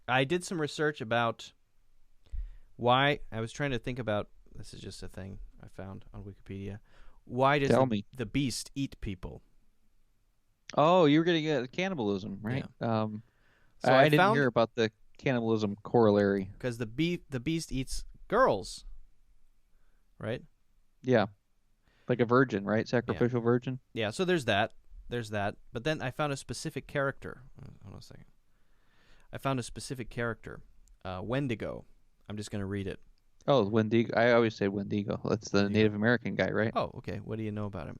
I did some research about why. I was trying to think about. This is just a thing I found on Wikipedia. Why does Tell me. the beast eat people? Oh, you were getting at cannibalism, right? Yeah. So I I didn't found hear about the cannibalism corollary. because the beast eats girls, right? Yeah, like a virgin, right? Yeah. Sacrificial virgin. Yeah. So there's that. There's that. But then I found a specific character. Hold on a second. I found a specific character, Wendigo. I'm just going to read it. Oh, Wendigo. I always say Wendigo. That's the Wendigo. Native American guy, right? Oh, okay. What do you know about him?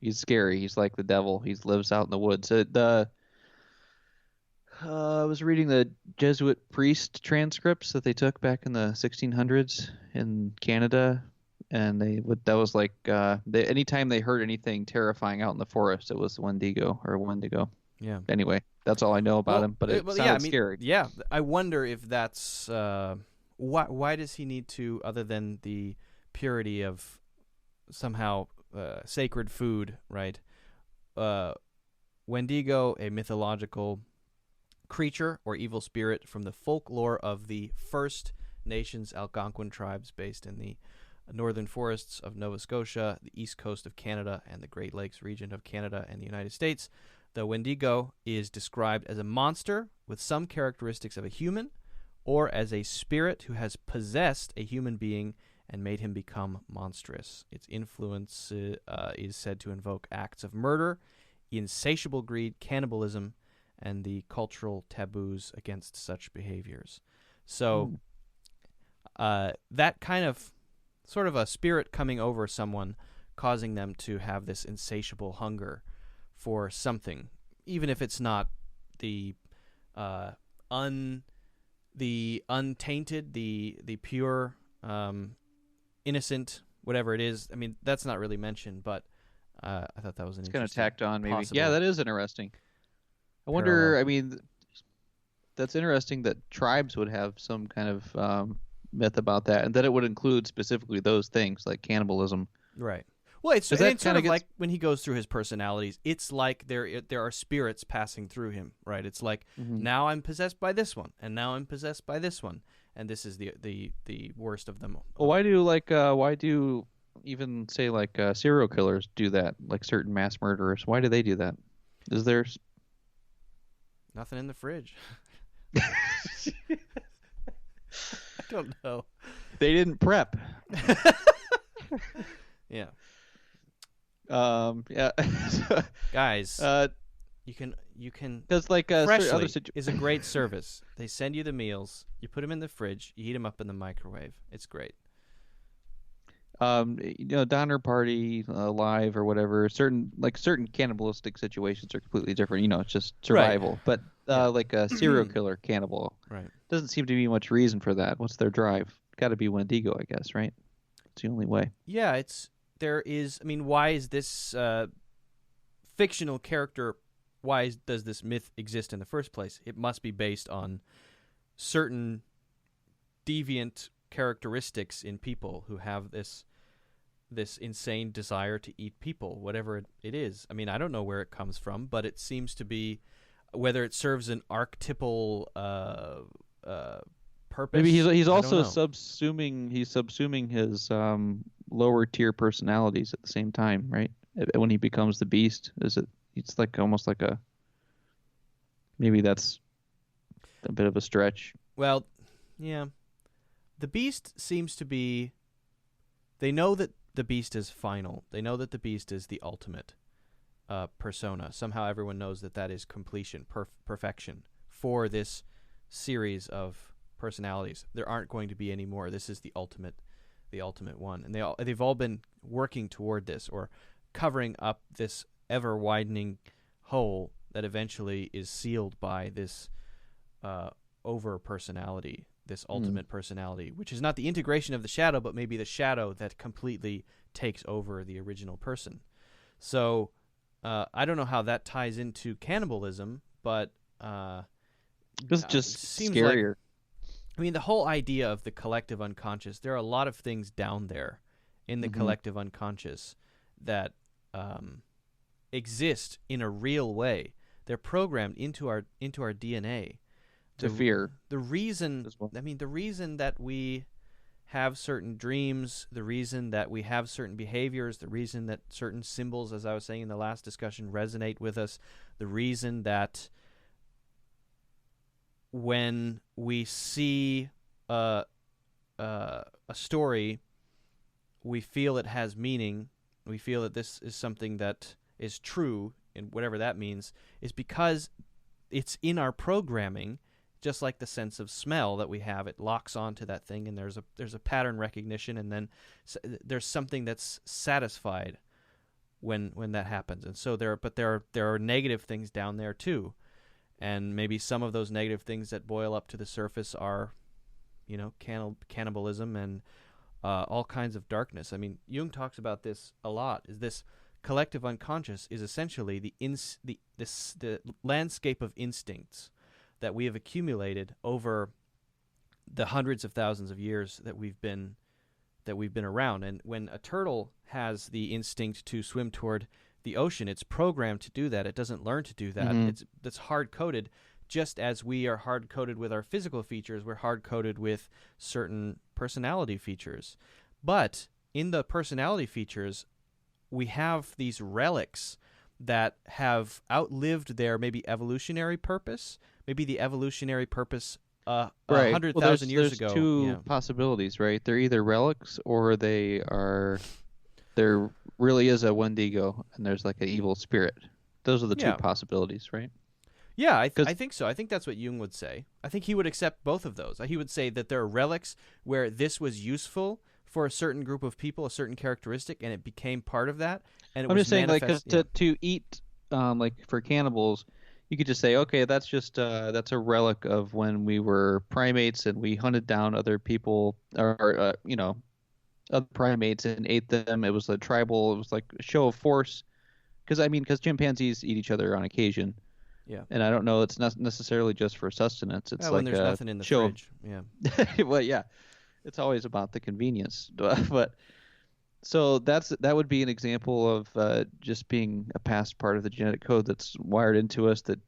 He's scary. He's like the devil. He lives out in the woods. I was reading the Jesuit priest transcripts that they took back in the 1600s in Canada, and that was like anytime they heard anything terrifying out in the forest, it was Wendigo or Wendigo. Yeah. Anyway, that's all I know about him, but it Yeah. I sounded mean, scary. yeah. I wonder if that's why does he need to, other than the purity of somehow sacred food, right? Wendigo, a mythological creature or evil spirit from the folklore of the First Nations Algonquin tribes based in the northern forests of Nova Scotia, the east coast of Canada, and the Great Lakes region of Canada and the United States. The Wendigo is described as a monster with some characteristics of a human, or as a spirit who has possessed a human being and made him become monstrous. Its influence is said to invoke acts of murder, insatiable greed, cannibalism, and the cultural taboos against such behaviors. So that kind of sort of a spirit coming over someone, causing them to have this insatiable hunger for something, even if it's not the untainted, the pure, innocent, whatever it is. I mean, that's not really mentioned, but I thought that was an It's kind of interesting tacked on, maybe. possible Yeah, that is interesting. I parallel. wonder. I mean, that's interesting that tribes would have some kind of myth about that, and that it would include specifically those things like cannibalism. Right. Well, Because and that it's sort kind of of gets. like when he goes through his personalities. It's like there are spirits passing through him, right? It's like Mhm. now I'm possessed by this one, and now I'm possessed by this one, and this is the worst of them Well, all. why do even say like serial killers do that? Like certain mass murderers, why do they do that? Is there? Nothing in the fridge. I don't know. They didn't prep. Yeah, Yeah. guys, uh, you can because like other Freshly situ. is a great service. They send you the meals, you put them in the fridge, you heat them up in the microwave. It's great. Donner Party live or whatever. Certain cannibalistic situations are completely different. It's just Right. survival. But Yeah. like a serial killer cannibal, Right. doesn't seem to be much reason for that. What's their drive? Got to be Wendigo, I guess, right? It's the only way. Yeah, there is. I mean, why is this fictional character? Does this myth exist in the first place? It must be based on certain deviant characteristics in people who have this insane desire to eat people, whatever it is. I mean, I don't know where it comes from, but it seems to be whether it serves an archetypal purpose. Maybe he's I don't also know. subsuming his lower tier personalities at the same time, right? When he becomes the beast, it's like almost like a maybe that's a bit of a stretch. Well, yeah. The beast seems to be. They know that the beast is final. They know that the beast is the ultimate persona. Somehow everyone knows that is completion, perfection for this series of personalities. There aren't going to be any more. This is the ultimate one, and they've all been working toward this or covering up this ever widening hole that eventually is sealed by this over personality, this ultimate personality, which is not the integration of the shadow, but maybe the shadow that completely takes over the original person. So I don't know how that ties into cannibalism, but This is just seems scarier. like, I mean, the whole idea of the collective unconscious, there are a lot of things down there in the collective unconscious that exist in a real way. They're programmed into our DNA. to fear. The reason, as well. I mean, the reason that we have certain dreams, the reason that we have certain behaviors, the reason that certain symbols, as I was saying in the last discussion, resonate with us, the reason that when we see a story, we feel it has meaning, we feel that this is something that is true, and whatever that means, is because it's in our programming. Just like the sense of smell that we have, it locks onto that thing, and there's a pattern recognition, and then there's something that's satisfied when that happens. And so there are negative things down there too, and maybe some of those negative things that boil up to the surface are, cannibalism and all kinds of darkness. I mean, Jung talks about this a lot. Is this collective unconscious is essentially the landscape of instincts that we have accumulated over the hundreds of thousands of years that we've been around. And when a turtle has the instinct to swim toward the ocean, it's programmed to do that. It doesn't learn to do that. Mm-hmm. That's hard-coded. Just as we are hard-coded with our physical features, we're hard-coded with certain personality features. But in the personality features, we have these relics that have outlived their maybe evolutionary purpose, maybe the evolutionary purpose 100,000 years ago. There's two possibilities, right? They're either relics or there really is a Wendigo and there's like an evil spirit. Those are the two possibilities, right? Yeah, I think so. I think that's what Jung would say. I think he would accept both of those. He would say that there are relics where this was useful for a certain group of people, a certain characteristic, and it became part of that. And I'm just saying, like, to eat, like for cannibals, you could just say, okay, that's just that's a relic of when we were primates and we hunted down other people or other primates and ate them. It was a tribal. It was like a show of force. Because chimpanzees eat each other on occasion. Yeah. And I don't know. It's not necessarily just for sustenance. It's when like there's nothing in the show fridge. Yeah. Well, yeah. It's always about the convenience, but so that would be an example of just being a past part of the genetic code that's wired into us that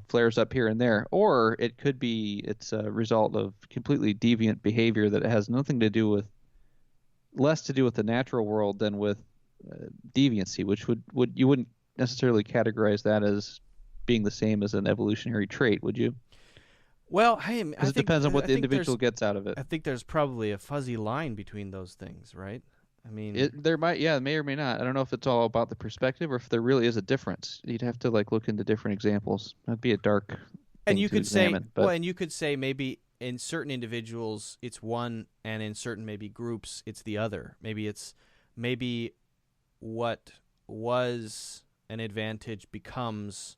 flares up here and there, or it could be it's a result of completely deviant behavior that has nothing to do with less to do with the natural world than with deviancy, which would you wouldn't necessarily categorize that as being the same as an evolutionary trait, would you? Well, I think it depends on what the individual gets out of it. I think there's probably a fuzzy line between those things, right? I mean, there may or may not. I don't know if it's all about the perspective or if there really is a difference. You'd have to look into different examples. That'd be a dark. And you could say, and you could say maybe in certain individuals it's one, and in certain maybe groups it's the other. Maybe what was an advantage becomes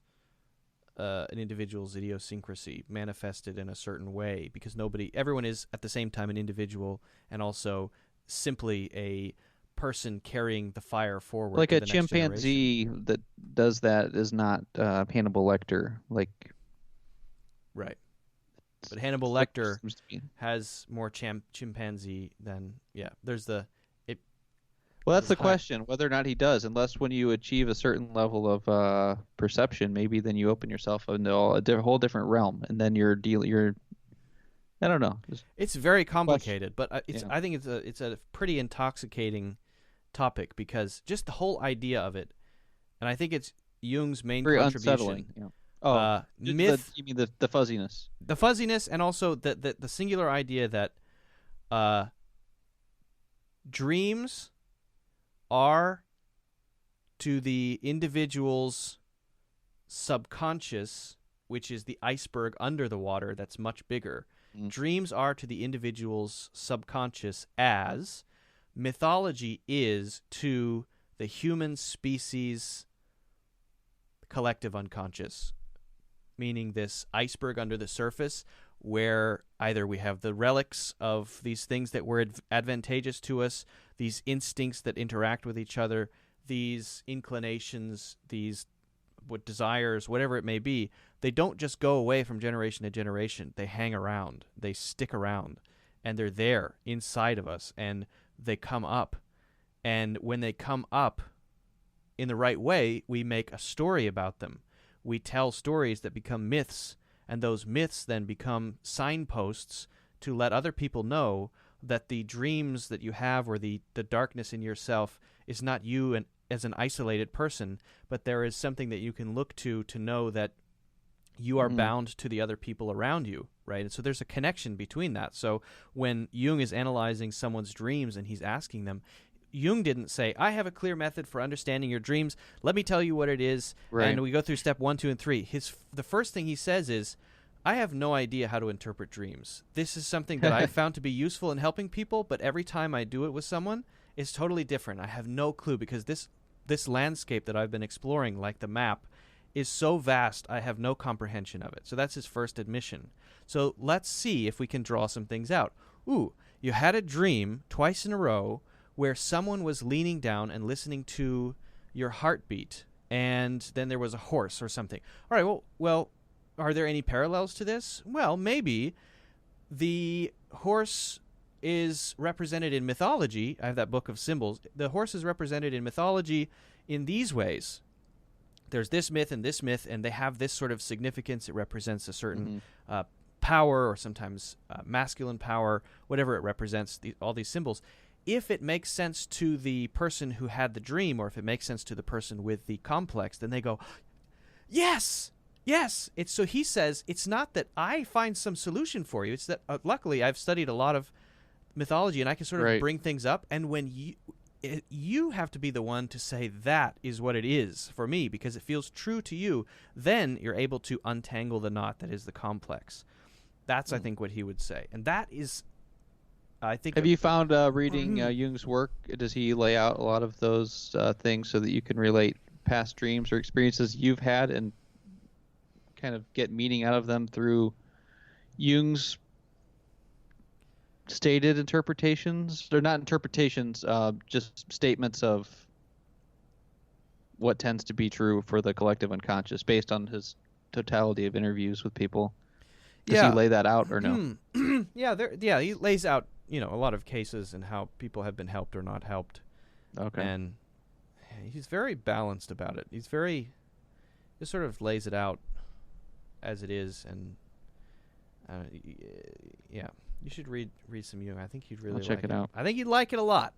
an individual's idiosyncrasy manifested in a certain way, because everyone is at the same time an individual and also simply a person carrying the fire forward. Like to a the chimpanzee that does that is not Hannibal Lecter. Right. But Hannibal Lecter has more chimpanzee than there's the. Well, that's the question, whether or not he does. Unless when you achieve a certain level of perception, maybe then you open yourself into a whole different realm, and then you're I don't know. It's very complicated, but I think it's a pretty intoxicating topic, because just the whole idea of it, and I think it's Jung's main very contribution. Unsettling. Myth. You mean the fuzziness? The fuzziness, and also the singular idea that dreams are to the individual's subconscious, which is the iceberg under the water that's much bigger. Dreams are to the individual's subconscious as mythology is to the human species collective unconscious, meaning this iceberg under the surface where either we have the relics of these things that were advantageous to us, these instincts that interact with each other, these inclinations, these desires, whatever it may be. They don't just go away from generation to generation. They hang around. They stick around. And they're there inside of us. And they come up. And when they come up in the right way, we make a story about them. We tell stories that become myths And those myths then become signposts to let other people know that the dreams that you have or the darkness in yourself is not you and as an isolated person, but there is something that you can look to know that you are bound to the other people around you, right? And so there's a connection between that. So when Jung is analyzing someone's dreams and he's asking them, Jung didn't say, I have a clear method for understanding your dreams. Let me tell you what it is. Right. And we go through step 1, 2, and 3. The first thing he says is, I have no idea how to interpret dreams. This is something that I found to be useful in helping people, but every time I do it with someone, it's totally different. I have no clue because this landscape that I've been exploring, like the map, is so vast, I have no comprehension of it. So that's his first admission. So let's see if we can draw some things out. Ooh, you had a dream twice in a row where someone was leaning down and listening to your heartbeat, and then there was a horse or something. All right, well, are there any parallels to this? Well, maybe the horse is represented in mythology. I have that book of symbols. The horse is represented in mythology in these ways. There's this myth, and they have this sort of significance. It represents a certain power, or sometimes masculine power, whatever it represents, all these symbols. If it makes sense to the person who had the dream, or if it makes sense to the person with the complex, then they go, yes! Yes. So he says, it's not that I find some solution for you. It's that luckily I've studied a lot of mythology and I can sort of bring things up. And when you have to be the one to say that is what it is for me because it feels true to you, then you're able to untangle the knot that is the complex. That's, I think, what he would say. And that is, I think... Have you found reading Jung's work, does he lay out a lot of those things so that you can relate past dreams or experiences you've had and kind of get meaning out of them through Jung's stated interpretations? They're not interpretations, just statements of what tends to be true for the collective unconscious based on his totality of interviews with people. Does he lay that out or no? Yeah, he lays out, a lot of cases and how people have been helped or not helped. Okay. And he's very balanced about it. He's just sort of lays it out as it is, and you should read some Jung. I think you'd really check like it out. I think you'd like it a lot.